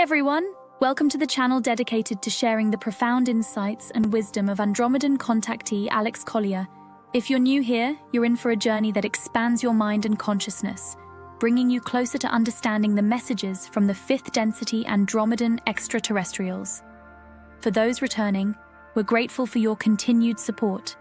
everyone! Welcome to the channel dedicated to sharing the profound insights and wisdom of Andromedan contactee Alex Collier. If you're new here, you're in for a journey that expands your mind and consciousness, bringing you closer to understanding the messages from the fifth density Andromedan extraterrestrials. For those returning, we're grateful for your continued support.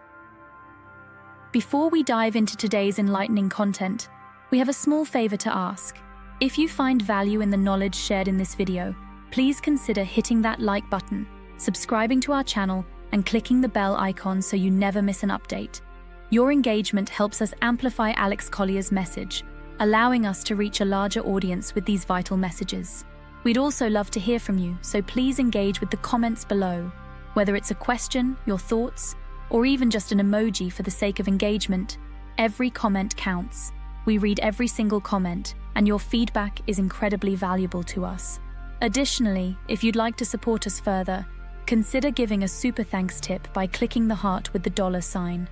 Before we dive into today's enlightening content, we have a small favor to ask. If you find value in the knowledge shared in this video, please consider hitting that like button, subscribing to our channel, and clicking the bell icon so you never miss an update. Your engagement helps us amplify Alex Collier's message, allowing us to reach a larger audience with these vital messages. We'd also love to hear from you, so please engage with the comments below. Whether it's a question, your thoughts, or even just an emoji for the sake of engagement, every comment counts. We read every single comment, and your feedback is incredibly valuable to us. Additionally, if you'd like to support us further, consider giving a super thanks tip by clicking the heart with the $sign.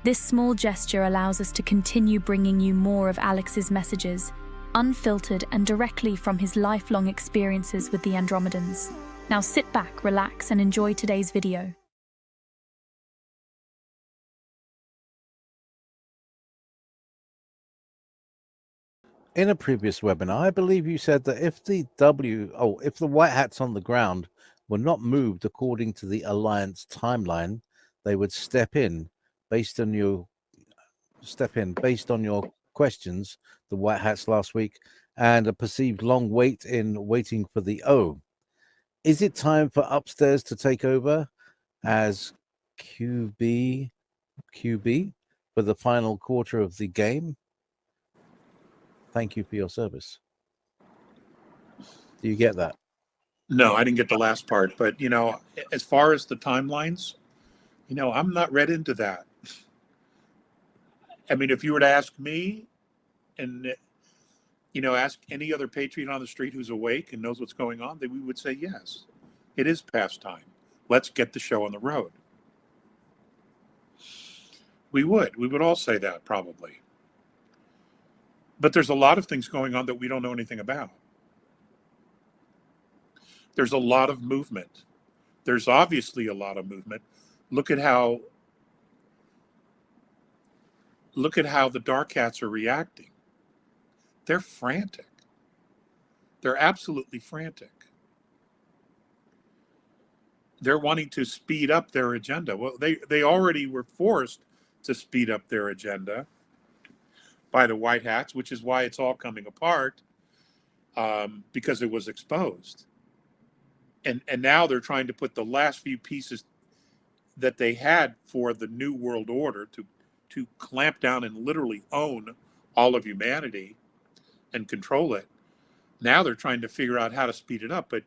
This small gesture allows us to continue bringing you more of Alex's messages, unfiltered and directly from his lifelong experiences with the Andromedans. Now sit back, relax, and enjoy today's video. In a previous webinar, I believe you said that if the white hats on the ground were not moved according to the Alliance timeline, they would step in based on your questions, the white hats last week, and a perceived long wait in waiting for the O. Is it time for upstairs to take over as QB for the final quarter of the game? Thank you for your service. Do you get that? No, I didn't get the last part. But, as far as the timelines, I'm not read into that. I mean, if you were to ask me and, ask any other patriot on the street who's awake and knows what's going on, then we would say, yes, it is past time. Let's get the show on the road. We would all say that probably. But there's a lot of things going on that we don't know anything about. There's a lot of movement. There's obviously a lot of movement. Look at how the dark hats are reacting. They're frantic. They're absolutely frantic. They're wanting to speed up their agenda. Well, they already were forced to speed up their agenda by the white hats, which is why it's all coming apart, because it was exposed. And now they're trying to put the last few pieces that they had for the New World Order to clamp down and literally own all of humanity and control it. Now they're trying to figure out how to speed it up, but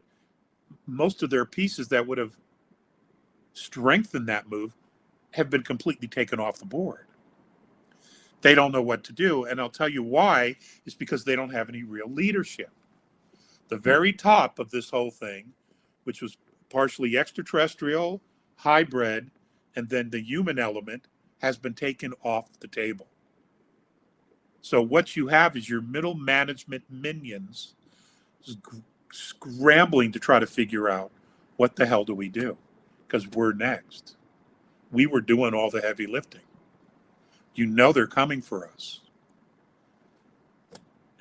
most of their pieces that would have strengthened that move have been completely taken off the board. They don't know what to do, and I'll tell you why. It's because they don't have any real leadership. The very top of this whole thing, which was partially extraterrestrial, hybrid, and then the human element, has been taken off the table. So what you have is your middle management minions scrambling to try to figure out, what the hell do we do? Because we're next. We were doing all the heavy lifting. They're coming for us.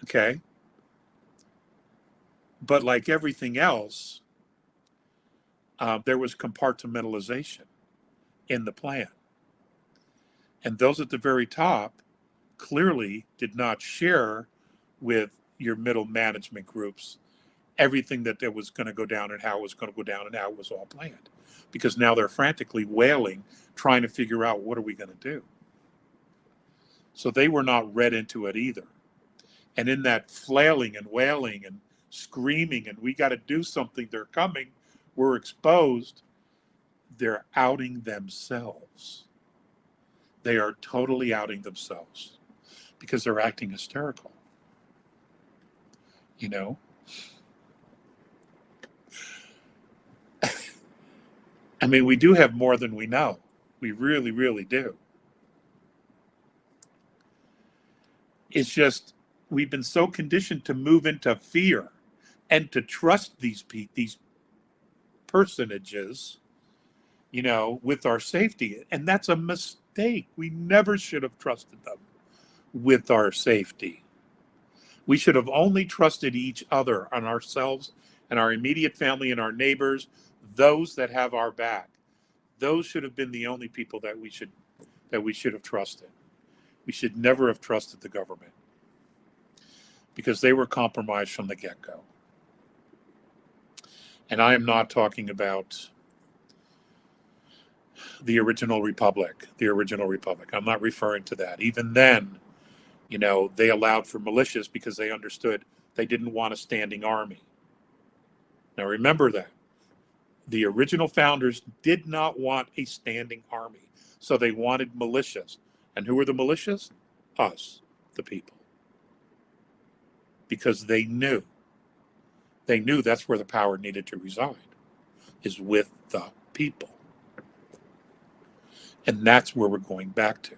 Okay? But like everything else, there was compartmentalization in the plan. And those at the very top clearly did not share with your middle management groups everything that there was going to go down and how it was going to go down and how it was all planned. Because now they're frantically wailing, trying to figure out, what are we going to do? So they were not read into it either. And in that flailing and wailing and screaming, and we got to do something, they're coming, we're exposed, they're outing themselves. They are totally outing themselves because they're acting hysterical. I mean, we do have more than we know. We really, really do. It's just, we've been so conditioned to move into fear, and to trust these personages, with our safety. And that's a mistake. We never should have trusted them with our safety. We should have only trusted each other and ourselves and our immediate family and our neighbors, those that have our back. Those should have been the only people that we should have trusted. We should never have trusted the government because they were compromised from the get-go. And I am not talking about the original republic. I'm not referring to that. Even then, they allowed for militias because they understood they didn't want a standing army. Now remember that. The original founders did not want a standing army. So they wanted militias. And who were the militias? Us, the people. Because they knew that's where the power needed to reside, is with the people. And that's where we're going back to.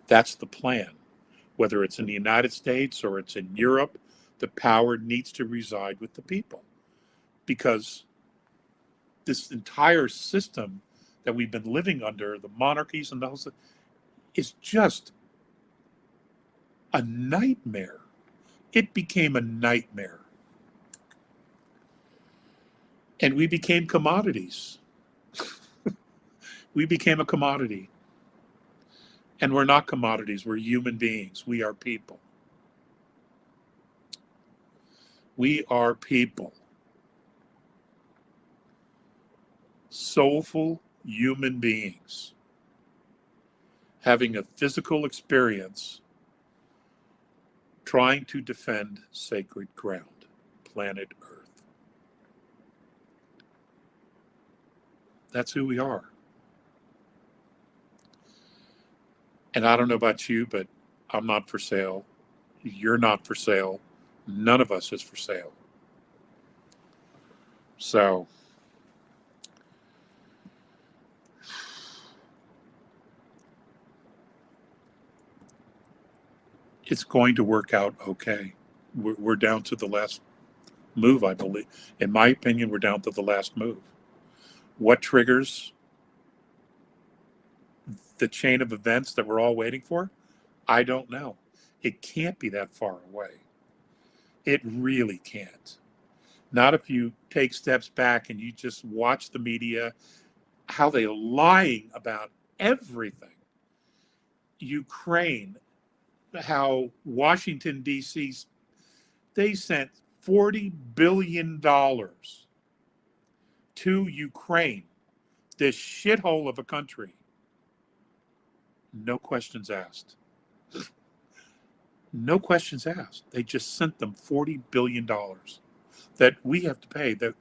That's the plan. Whether it's in the United States or it's in Europe, the power needs to reside with the people. Because this entire system that we've been living under, the monarchies and those, is just a nightmare. It became a nightmare. And we became commodities. We became a commodity. And we're not commodities, we're human beings. We are people. We are people. Soulful human beings having a physical experience trying to defend sacred ground, planet Earth. That's who we are. And I don't know about you, but I'm not for sale. You're not for sale. None of us is for sale. So, it's going to work out okay. We're down to the last move, I believe. In my opinion, we're down to the last move. What triggers the chain of events that we're all waiting for? I don't know. It can't be that far away. It really can't. Not if you take steps back and you just watch the media, how they're lying about everything. Ukraine, how Washington, D.C., they sent $40 billion to Ukraine, this shithole of a country. No questions asked. No questions asked. They just sent them $40 billion that we have to pay, that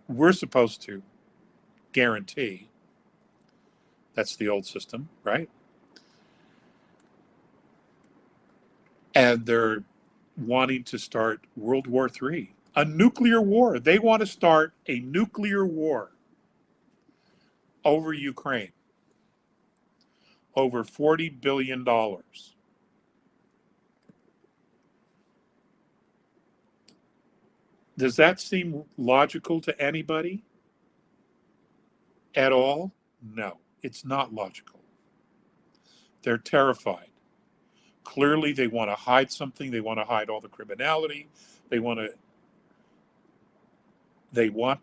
we're supposed to guarantee. That's the old system, right? And they're wanting to start World War III, a nuclear war. They want to start a nuclear war over Ukraine, over $40 billion. Does that seem logical to anybody at all? No, it's not logical. They're terrified. Clearly, they want to hide something. They want to hide all the criminality. They want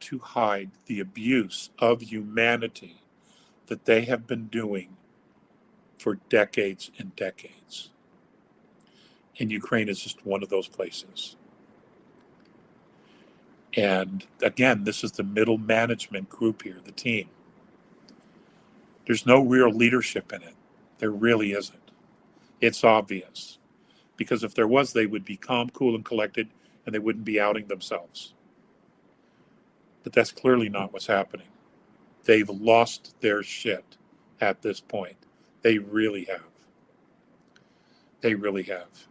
to hide the abuse of humanity that they have been doing for decades and decades. And Ukraine is just one of those places. And again, this is the middle management group here, the team. There's no real leadership in it. There really isn't. It's obvious. Because if there was, they would be calm, cool, and collected, and they wouldn't be outing themselves. But that's clearly not what's happening. They've lost their shit at this point. They really have. They really have.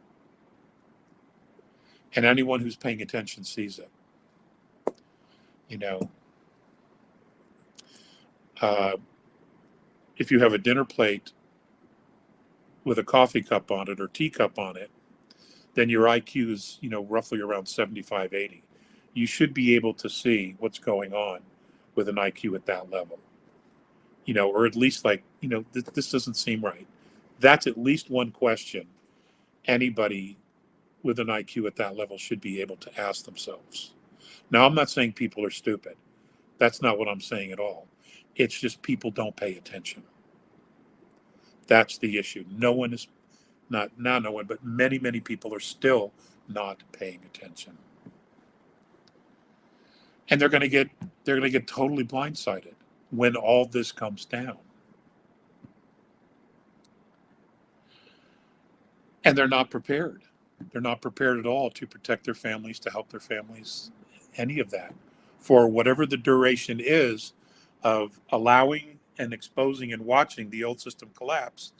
And anyone who's paying attention sees it. You know, if you have a dinner plate with a coffee cup on it or teacup on it, then your IQ is, roughly around 75, 80. you should be able to see what's going on with an IQ at that level. Or at least this doesn't seem right. That's at least one question anybody with an IQ at that level should be able to ask themselves. Now, I'm not saying people are stupid. That's not what I'm saying at all. It's just people don't pay attention. That's the issue. No one is, not no one, but many, many people are still not paying attention. And they're going to get totally blindsided when all this comes down. And they're not prepared. They're not prepared at all to protect their families, to help their families, any of that, for whatever the duration is of allowing and exposing and watching the old system collapse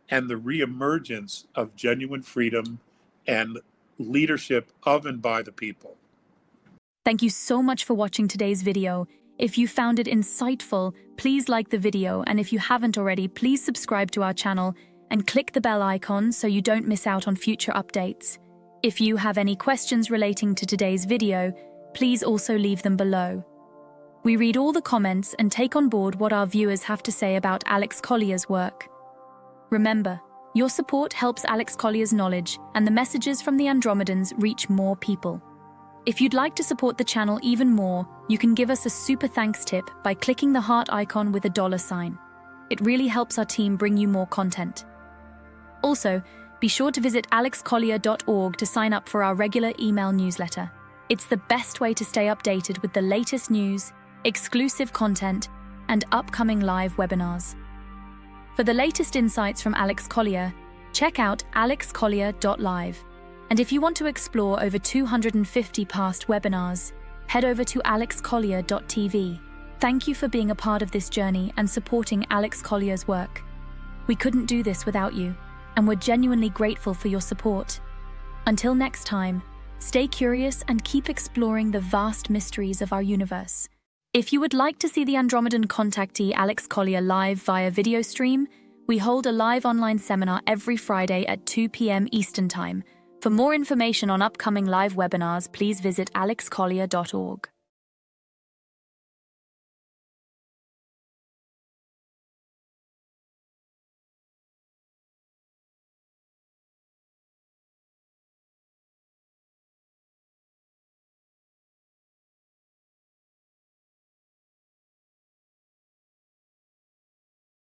and the reemergence of genuine freedom and leadership of and by the people. Thank you so much for watching today's video. If you found it insightful, please like the video, and if you haven't already, please subscribe to our channel and click the bell icon so you don't miss out on future updates. If you have any questions relating to today's video, please also leave them below. We read all the comments and take on board what our viewers have to say about Alex Collier's work. Remember, your support helps Alex Collier's knowledge and the messages from the Andromedans reach more people. If you'd like to support the channel even more, you can give us a super thanks tip by clicking the heart icon with a $sign. It really helps our team bring you more content. Also, be sure to visit alexcollier.org to sign up for our regular email newsletter. It's the best way to stay updated with the latest news, exclusive content, and upcoming live webinars. For the latest insights from Alex Collier, check out alexcollier.live. And if you want to explore over 250 past webinars, head over to alexcollier.tv. Thank you for being a part of this journey and supporting Alex Collier's work. We couldn't do this without you, and we're genuinely grateful for your support. Until next time, stay curious and keep exploring the vast mysteries of our universe. If you would like to see the Andromedan contactee Alex Collier live via video stream, we hold a live online seminar every Friday at 2 p.m. Eastern Time. For more information on upcoming live webinars, please visit alexcollier.org.